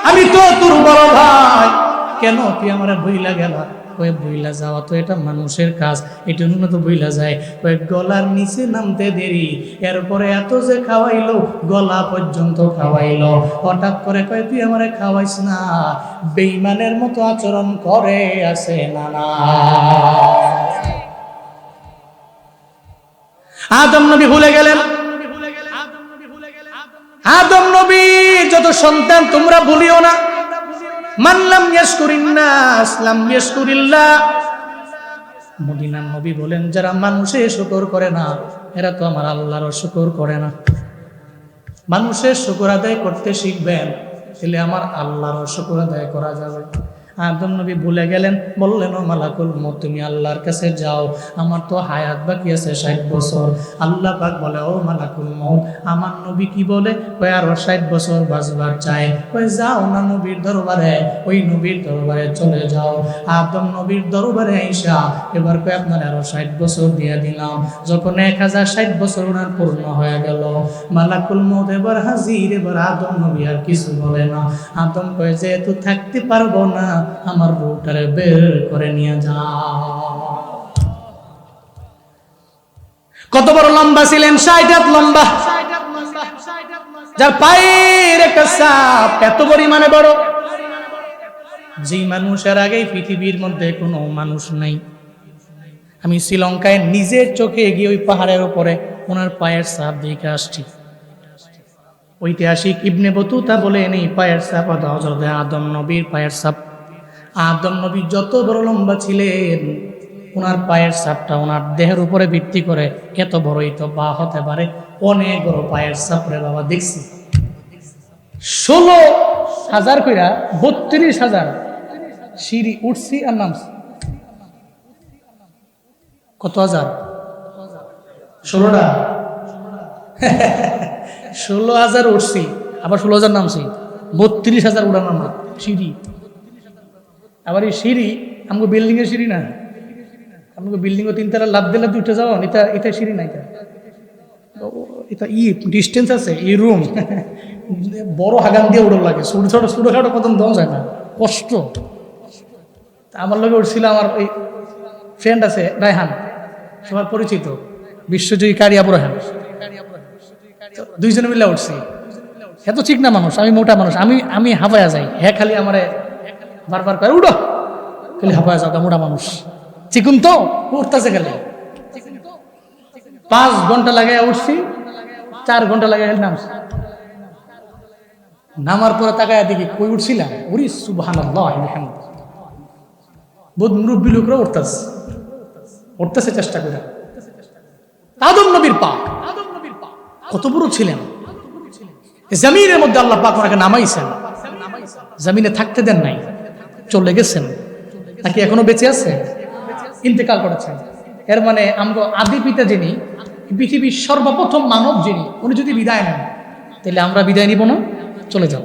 A: আমি তো তোর বড় ভাই, কেন তুই আমার ভুইলা গেলা? কয়ে বইলা যাওয়া তো এটা মানুষের কাজ, এটা জন্য তো বইলা যায়। কয়ে গলার নিচে নামতে দেরি, এরপরে এত যে খাওয়াইলো, গলা পর্যন্ত খাওয়াইলো। হঠাৎ করে কয়ে তুই আমারে খাওয়াইস না, বেঈমানের মতো আচরণ করে আছে না? না। আদম নবী ভুলে গেলেন। আদম নবী যত সন্তান তোমরা ভুলিও না। মানলাম ইয়াশকুরিন নাস লাম ইয়াশকুরিল্লাহ। মদিনার নবী বলেন, যারা মানুষের শুকর করে না, এরা তো আমার আল্লাহরও শুকর করে না। মানুষের শুকর আদায় করতে শিখবেন, তাহলে আমার আল্লাহরও শুকর আদায় করা যাবে। আদম নবী ভুলে গেলেন, বললেন, ও মালাকুল মউত তুমি আল্লাহর কাছে যাও, আমার তো হায়াত বাকি আছে 60 বছর। আল্লাহ পাক বলে, ও মালাকুল মউত আমার নবী কি বলে? কয় আরো 60 বছর বাঁচবার চাই। কয় যাও না নবীর দরবারে, ওই নবীর দরবারে চলে যাও। আদম নবীর দরবারে আইসা এবার কয় আপনার আরো 60 বছর দিয়ে দিলাম। যখন 1060 বছর ওনার পূর্ণ হয়ে গেল, মালাকুল মউত এবার হাজির। এবার আদম নবী আর কিছু বলে না। আদম কয়, যেহেতু থাকতে পারবো না, আমার রূহটারে বের করে নিয়ে যাও। কত বড় লম্বা ছিলেন? 60 হাত লম্বা, যার পায়ের একটা ছাপ এত পরিমাণে বড়, যে মানুষের আগে পৃথিবীর মধ্যে কোনো মানুষ নাই। আমি শ্রীলঙ্কায় নিজের চোখে গিয়ে ওই পাহাড়ের উপরে ওনার পায়ের ছাপ দেখে আসছি। ঐতিহাসিক ইবনে বতুতা বলেন, এই পায়ের ছাপ হযরত আদম নবীর পায়ের ছাপ। আদম নবী যত বড় লম্বা ছিলেন, ওনার পায়ের ছাপটা ওনার দেহের উপরে ভিত্তি করে এত বড়ই তো বা হতে পারে। অনেক বড় পায়ের ছাপ রে বাবা, দেখছি 16,000 কইরা 32,000 সিঁড়ি উঠছি আর নামছি। কত হাজার? 16টা 16,000 উঠছি, আবার 16,000 নামছি, 32,000 উড়া নামা সিঁড়ি। আবার এই সিঁড়ি আমাকে বিল্ডিং এর সিঁড়ি না, আমাকে বিল্ডিং ও 3 তলা লাভ দিলে উঠে যাওয়া, এটা এটা সিঁড়ি নাই। এটা ডিস্টেন্স আছে এই রুম বড় হাগান দিয়ে উড়ো লাগে, ছোটখাটো কদম দেওয়া যায় না, কষ্ট। আমার লগে উঠছিল আমার ওই ফ্রেন্ড আছে রায়হান, সবার পরিচিত বিশ্বজয়ী কারি আবু রায়হান, দুইজনে মিলে উঠছি। এত চিকনা মানুষ, আমি মোটা মানুষ, আমি হাঁপায়া যাই, হ্যাঁ খালি আমারে বারবার করে উঠো, খালি হাঁপায়া যাও, মোটা মানুষ চিকুন তো উঠতেছে খালি। 5 ঘন্টা লাগাই উঠছি, 4 ঘন্টা লাগাই নামছি। নামার পরে তাকায় দেখি কই উঠছিলাম, ওরে সুবহানাল্লাহ বহুত মুরব্বী লোকরা উঠতেছে চেষ্টা করে। আদম নবীর পা কত বড় ছিলেন, জমিনের মধ্যে আল্লাহ পাক ওনাকে নামাইছেন, জমিনে থাকতে দেন নাই, চলে গেছেন নাকি এখনো বেঁচে আছে, ইন্তেকাল করেছেন। এর মানে আমরা আদি পিতা যিনি, পৃথিবীর সর্বপ্রথম মানব যিনি, উনি যদি বিদায় নেন তাহলে আমরা বিদায় নিব না, চলে যাব।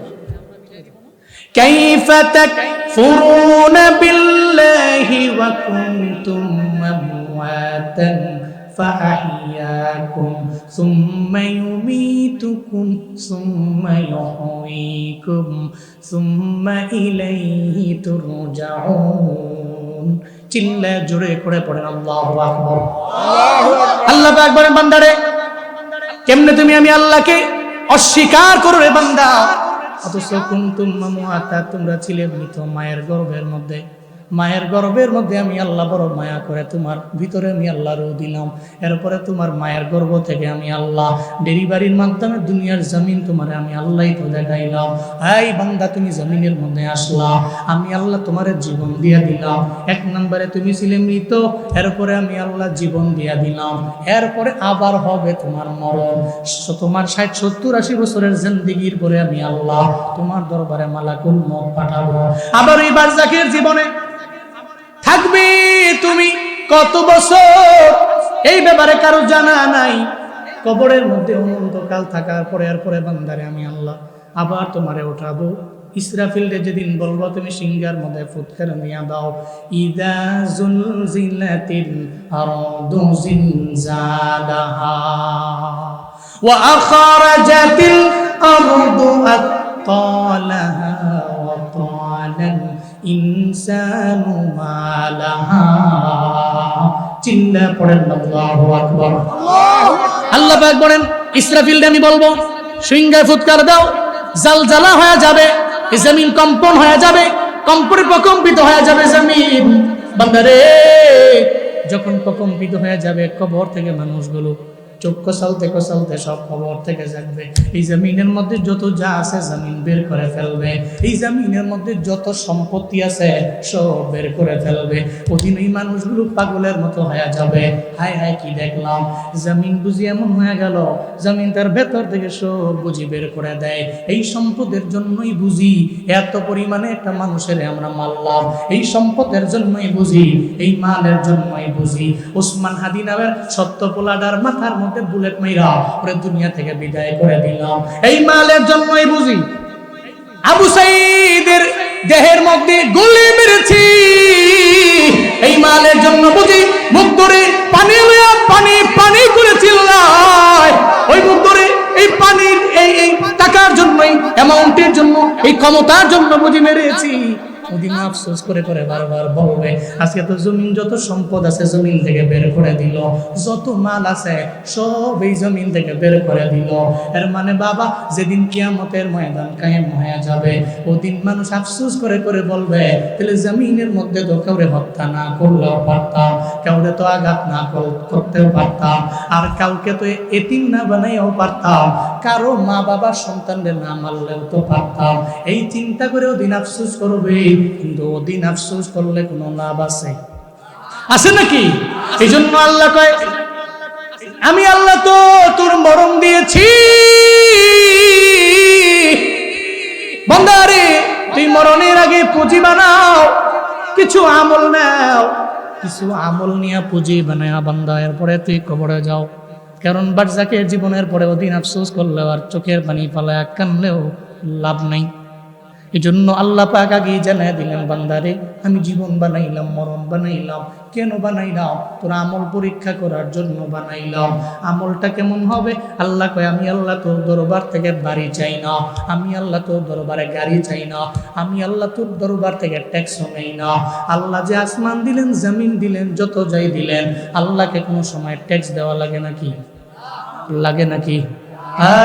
A: কাইফা তাকফুরুনা বিল্লাহি ওয়া কুনতুম আমওয়াতান ফাআহইয়াকুম সুম্মা ইউমীতুকুম সুম্মা ইউহয়ীকুম সুম্মা ইলাইহি তুরজাউন। চিল্লা জোরে করে পড়েন আল্লাহু আকবার। আল্লাহ পাক বলেন, বান্দারে কেমনে তুমি আমি আল্লাহকে অস্বীকার করো রে বান্দা, অথচ কুনতুম আমওয়াতা, তোমরা ছিলে মৃত মায়ের গর্ভের মধ্যে আমি আল্লাহ বড় মায়া করে তোমার ভিতরে আমি আল্লাহ রূহ দিলাম। এরপরে তোমার মায়ের গর্ভ থেকে আমি আল্লাহ ডেলিভারির মাধ্যমে দুনিয়ার জমিন তোমারে আমি আল্লাহই তো দেখাইলাম। এই বান্দা তুমি জমিনের মধ্যে আসলা, আমি আল্লাহ তোমার জীবন দিয়া দিলাম। 1 নম্বরে তুমি ছিলে মৃত, এরপরে আমি আল্লাহ জীবন দিয়া দিলাম। এরপরে আবার হবে তোমার মরণ, তোমার 60, 70, 80 বছরের জিন্দেগির পরে আমি আল্লাহ তোমার দরবারে মালাকুল মউত পাঠাবো। আবার এই বারজাখের জীবনে থাকবে তুমি কত বছর, এই ব্যাপারে কারো জানা নাই। কবরের মধ্যে অনন্তকাল থাকার পরে এরপরে বান্দারে আমি আল্লাহ আবার তোমারে উঠাবো। ইসরাফিলরে যেদিন বলবো তুমি সিংহার মধ্যে ফুৎকার নিয়ে দাও, ইযা যুলজিলাতিল আরদু জিলজালাহা ওয়া আখরাজাতিল আরদু আতকালাহা ওয়া ক্বালাল ইনসানু মা লাহা। চিল্লা পড়েন আল্লাহু আকবার। আল্লাহ পাক বলেন, ইসরাফিলরে আমি বলবো সিংহায় ফুৎকার দাও, জালজালা হয়ে যাবে, জমিন কম্পন হয়ে যাবে, কম্পনে প্রকম্পিত হয়ে যাবে জমিন। বান্দারে যখন প্রকম্পিত হয়ে যাবে, কবর থেকে মানুষগুলো চোখ কসালতে সব খবর থেকে জাগবে। এই জমিনের মধ্যে যত যা আছে জমিন বের করে ফেলবে, এই জমিনের মধ্যে যত সম্পত্তি আছে সব বের করে ফেলবে। ওদিন এই মানুষগুলো পাগলের মতো হয়ে যাবে, হায় হায় কি দেখলাম, জমিন বুঝি এমন হয়ে গেল, জমিন তার ভেতর থেকে সব বুঝি বের করে দেয়। এই সম্পদের জন্যই বুঝি এত পরিমাণে একটা মানুষের আমরা মারলাম, এই সম্পদের জন্যই বুঝি, এই মালের জন্যই বুঝি ওসমান হাদি নামের সত্য পোলাডার মাথার বুলেট মাইরা ওরে দুনিয়া থেকে বিদায় করে দিলাম। এই মালের জন্যই বুঝি আবু সাঈদের দেহের মধ্যে গুলি মেরেছি, এই মালের জন্য বুঝি মুখ ধরে পানি লইয়া পানি করে চিল্লায়, ওই মুখ ধরে এই পানির এই টাকার জন্যই, অ্যামাউন্টের জন্য, এই ক্ষমতার জন্য বুঝি মেরেছি। ওদিন আফসোস করে বারবার বলবে, আজকে তো জমিন যত সম্পদ আছে জমিন থেকে বের করে দিল, যত মাল আছে সব এই জমিন থেকে বের করে দিল। এর মানে বাবা যেদিন কিয়ামতের ময়দান কায়েম হয়ে যাবে, ওদিন মানুষ আফসোস করে বলবে, তাহলে জমিনের মধ্যে তো কাউরে হত্যা না করলেও পারতাম, কাউরে তো আঘাত না করতেও পারতাম, আর কাউকে তো এতিম না বানাইও পারতাম, কারো মা বাবার সন্তানদের না মারলেও তো পারতাম। এই চিন্তা করে ওদিন আফসোস করবে, কিন্তু ওদিন আফসোস করলে কোনো লাভ আছে নাকি? এই জন্য আল্লাহ কয়, আমি আল্লাহ তো তোর মরণ দিয়েছি, বান্দারে তুই মরণের আগে পুঁজি বানাও, কিছু আমল নাও, কিছু আমল নিয়ে পুঁজি বানায় বান্দা, এরপরে তুই কবরে যাও। কারণ বারজাখের জীবনের পরে ওদিন আফসোস করলেও আর চোখের পানি ফালায় কানলেও লাভ নাই। এই জন্য আল্লাহ পাক আগেই জানাই দিলেন, বান্দারে আমি জীবন বানাইলাম, মরণ বানাইলাম। কেন বানাইলাম? তোর আমল পরীক্ষা করার জন্য বানাইলাম। আমলটা কেমন হবে? আল্লাহ কয়, আমি আল্লাহ তোর দরবার থেকে বাড়ি চাই না, আমি আল্লাহ তোর দরবারে গাড়ি চাই না, আমি আল্লাহ তোর দরবার থেকে ট্যাক্সও নেই না। আল্লাহ যে আসমান দিলেন, জমিন দিলেন, যত যাই দিলেন, আল্লাহকে কোনো সময় ট্যাক্স দেওয়া লাগে নাকি? লাগে নাকি?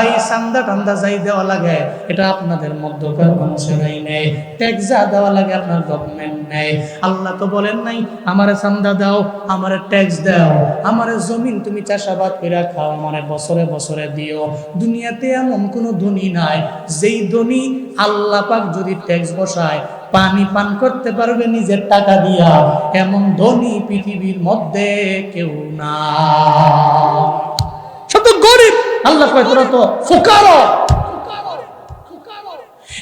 A: এই চান্দা টান্দা যাই দেওয়া লাগে, এটা আপনাদের মধ্যকার মানুষেরাই নেই। ট্যাক্স যা দেওয়া লাগে আপনার গভর্নমেন্ট নেই। আল্লাহ তো বলেন নাই আমারে চান্দা দাও, আমারে ট্যাক্স দাও, আমারে জমিন তুমি চাষাবাদ করে খাও, আমারে বছরে বছরে দিও। দুনিয়াতে এমন কোনো ধনী নাই যেই ধনী আল্লাহ পাক যদি ট্যাক্স বসায় পানি পান করতে পারবে নিজের টাকা দিয়া, এমন ধনী পৃথিবীর মধ্যে কেউ না। সব তো গরিব। আল্লাহ কয় তোরা তো ফুকারা।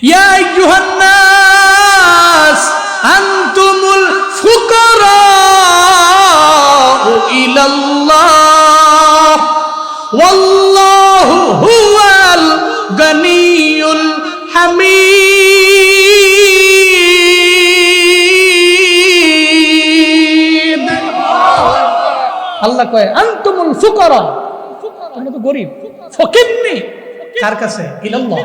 A: ইয়া আইয়ুহান নাস আনতুমুল ফুকারা ইলাল্লাহ ওয়াল্লাহু হুয়াল গানিয়ুল হামিদ। আল্লাহ কয় আনতুমুল ফুকারা, তোমরা তো গরিব। ফকির নেই কার কাছে? ইলাল্লাহ।